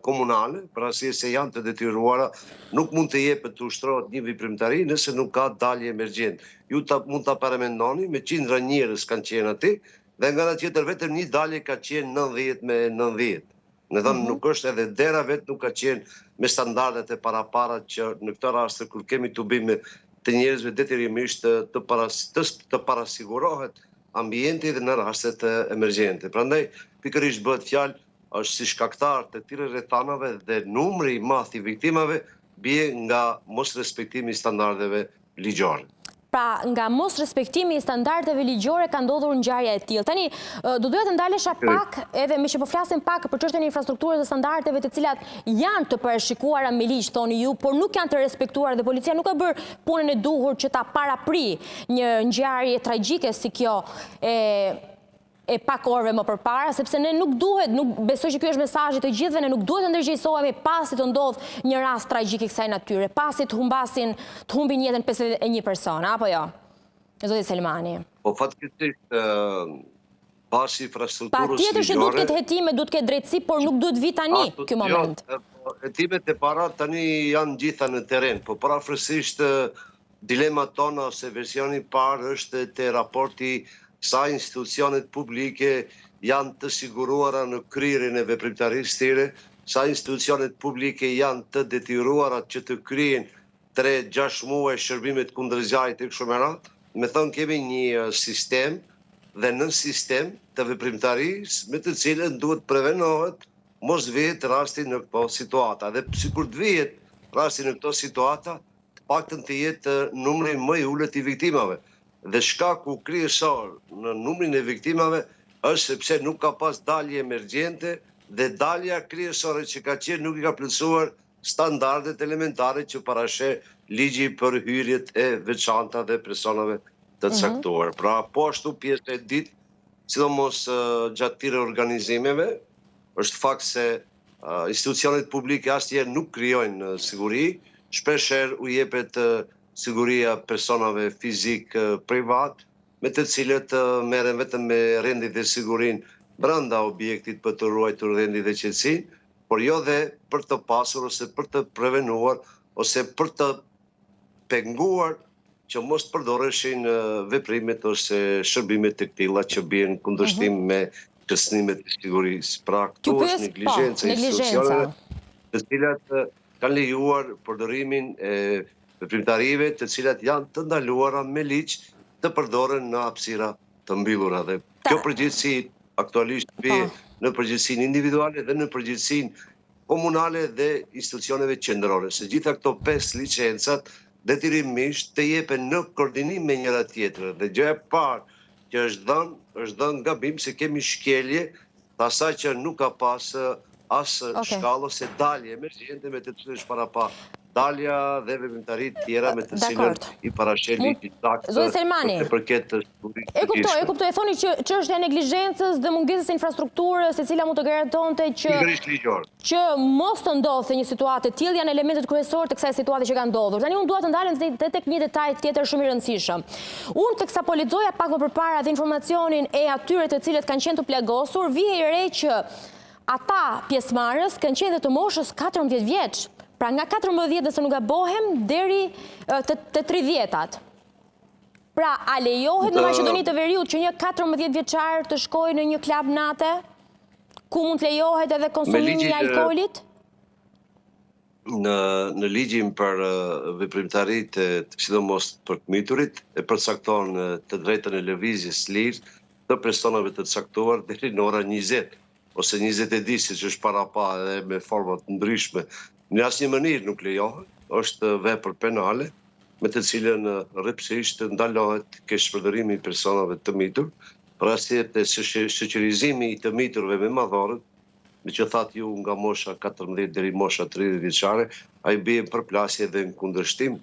komunale, për arsye se janë të detyruara, nuk mund të jepet të ushtrohet një veprimtari nëse nuk ka dalje emergjente. Ju mund ta paramendoni me qindra njerëz kanë qenë aty dhe nga ana tjetër vetëm një dalje ka qenë 90/90. Në thënë nuk është edhe dera vetë nuk ka qenë me standardet e para që në këtë rast kur kemi të bëjmë të njerëzve detyrimisht të parasigurohet ambienti dhe në rastet emergjente. Prandaj pikërisht bëhet fjalë është si shkaktar të këtyre rrethanave dhe numri i madh i viktimave bie nga mos respektimi i standardeve ligjore. Pra, nga mos respektimi i standardeve ligjore ka ndodhur ngjarja e tillë. Tani, do doja të ndalesha pak edhe me që po flasim pak për çështjen e infrastrukturës dhe standardeve të cilat janë të parashikuara me ligj, thoni ju, por nuk janë të respektuara dhe policia nuk ka bërë punën e duhur që ta parapri një ngjarje tragjike si kjo e pak orëve më përpara, sepse ne nuk duhet, nuk besoj që ky është mesazhi të gjithëve, ne nuk duhet të ndërgjegjësohemi pasi të ndodh një rast tragjik i kësaj natyre, pasi të humbin jetën 51 persona, apo jo? Zoti Selmani. Po fatkeqësisht pasi infrastrukturës patjetër që duhet ketë hetime, duhet ketë drejtësi, por nuk duhet vi tani ky moment. Hetimet e para tani janë gjitha në terren, po parafrasisht dilema tona ose versioni i parë është te raporti sa institucionet publike janë të siguruara në kryerjen e veprimtarisë tyre, sa institucionet publike janë të detyruara që të kryejnë 3-6 muaj shërbimet kundër zjarrit e kështu me radhë. Me thënë kemi një sistem dhe në sistem të veprimtarisë me të cilën duhet prevenohet mos vihet rasti në këto situata. Dhe sikur të vihet rasti në këto situata, të paktën të jetë numri më i ulët i viktimave. Dhe shkaku kryesor në numrin e viktimave është sepse nuk ka pas dalje emergjente dhe dalja kryesore që ka qenë nuk i ka plotësuar standardet elementare që parasheh ligji për hyrjet e veçanta dhe personave të caktuar. Pra po ashtu pjesë e ditë, sidomos gjatë këtyre organizimeve, është fakt se institucionet publike asnjëherë nuk krijojnë siguri, shpeshherë u jepet siguria personave fizik privat, me të cilët merren vetëm me rendit dhe sigurinë brenda objektit për të ruajtur rendin dhe qetësinë, por jo dhe për të pasur ose për të prevenuar ose për të penguar që mos përdoreshin veprimet ose shërbimet të tilla që bien në kundërshtim me kërcënimet e sigurisë. Pra këtu është neglizhenca e institucioneve, të cilat kanë lejuar përdorimin e veprimtarive të cilat janë të ndaluara me ligj të përdoren në hapësira të mbyllura. Dhe kjo përgjegjësi aktualisht bie në përgjegjësinë individuale dhe në përgjegjësinë komunale dhe institucioneve qendrore. Se gjitha këto 5 licencat detyrimisht të jepen në koordinim me njëra tjetrën. Dhe gjëja e parë që është dhënë gabim se kemi shkelje të asaj që nuk ka pas as shkallë ose dalje emergjente me të cilën para dalja dhe veprimtaritë tjera me të cilën i parasheh ligji saktë. Zoti Selmani, e kuptoj, e thoni që çështja e neglizhencës dhe mungesës së infrastrukturës, e cila mund të garantonte që mos të ndodhte një situatë e tillë, janë elementet kryesorë të kësaj situate që ka ndodhur. Tani unë dua të ndalem tek një detaj tjetër shumë i rëndësishëm. Unë teksa po lexoja pak më përpara dhe informacionin e atyre të cilët kanë qenë të plagosur, vije i re që ata pjesëmarrës kanë qenë të moshës 14 vjeç. Pra nga 14 dhe se nuk gabohem deri të 30-at. Pra a lejohet në Maqedoni të Veriut që një 14 vjeçar të shkojë në një klub nate ku mund të lejohet edhe konsumimi i alkoolit? Në ligjin për veprimtaritë, sidomos për të miturit, e përcakton të drejtën e lëvizjes lirë të personave të caktuar deri në ora 20 ose 20 e di, siç është parapa edhe me forma të ndryshme. Në asnjë mënyrë nuk lejohet, është vepër penale, me të cilën rrepsisht ndalohet keqpërdorimi i personave të mitur, për arsye të shoqërizimi i të miturve me madhorët, me që thatë ju nga mosha 14 deri mosha 30 vjeçare, ai bie në përplasje dhe në kundërshtim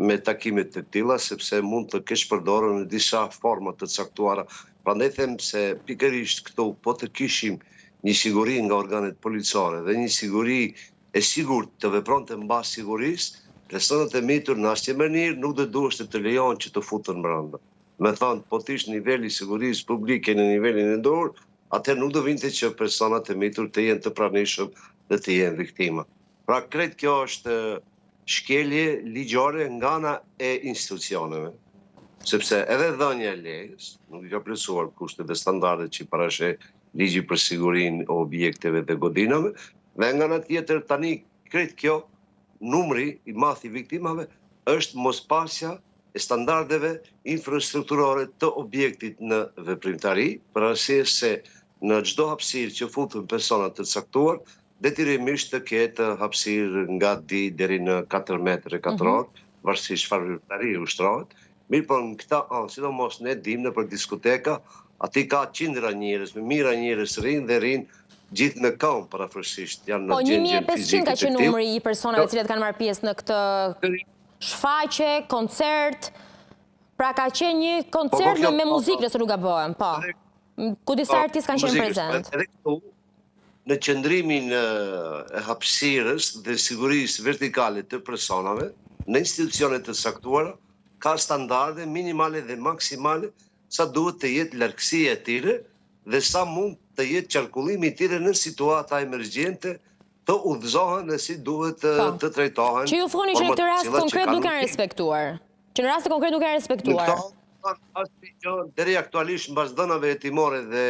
me takimet të tilla, sepse mund të keqpërdoren në disa forma të caktuara. Prandaj them se pikërisht këtu po të kishim një siguri nga organet policore dhe një siguri e sigurt të vepronte mbas sigurisë, personat e mitur në asnjë mënyrë nuk do duhet të lejohen që të futen brenda. Me thënë, po të ishte niveli i sigurisë publike në nivelin e dorë, atëherë nuk do vinte që personat e mitur të jenë të pranishëm dhe të jenë viktima. Pra, kretë kjo është shkelje ligjore nga ana e institucioneve, sepse edhe dhënia e lejes nuk i ka plotësuar kushtet dhe standardet që parashe ligji për sigurinë e objekteve dhe godinave, dhe nga ana tjetër tani kretë kjo numri i madh i viktimave është mospasja e standardeve infrastrukturore të objektit në veprimtari, për arsye se në çdo hapësirë që futen persona të caktuar, detyrimisht të ketë hapësirë nga 2 deri në 4 metrë katror, varësisht çfarë veprimtari ushtrohet. Mirë, por në këta anë, sidomos ne dim në për diskoteka, aty ka qindra njerëz, me mijëra njerëz rinë dhe rinë gjithë në kam parafërsisht janë në gjendje fizike. 1500 ka qenë numri i personave të cilët kanë marrë pjesë në këtë shfaqje, koncert, pra ka qenë një koncert me muzikë, nëse nuk gabohem, po. Ku disa artistë kanë qenë prezent. Edhe këtu, në qëndrimin e hapësirës dhe sigurisë vertikale të personave, në institucionet të saktuara, ka standarde minimale dhe maksimale sa duhet të jetë largësia e tyre dhe sa mund të jetë qarkullimi i tyre në situata emergjente të udhëzohen dhe si duhet të trajtohen. Që ju thoni që në këtë rast konkret nuk janë respektuar? Që në rast konkret nuk janë respektuar? Deri aktualisht mbas dhënave hetimore dhe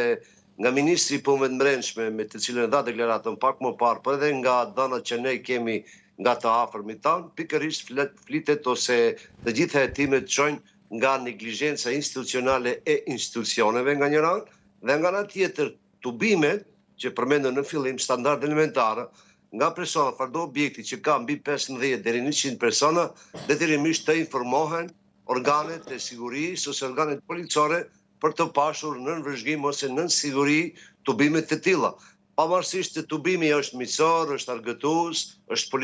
nga Ministri i Punëve të Brendshme, me të cilën e dha deklaratën pak më parë, por edhe nga dhënat që ne kemi nga të afërmit tanë, pikërisht flitet ose të gjitha hetimet çojnë nga neglizhenca institucionale e institucioneve nga një anë, dhe nga ana tjetër tubimet që përmendën në fillim, standard elementare, nga persona fardo objekti që ka mbi 15 deri 100 persona, detyrimisht të informohen organet e sigurisë ose organet policore për të pashur nën vëzhgim ose nën siguri tubimet të tilla. Pavarësisht se tubimi është miqësor, është argëtues, është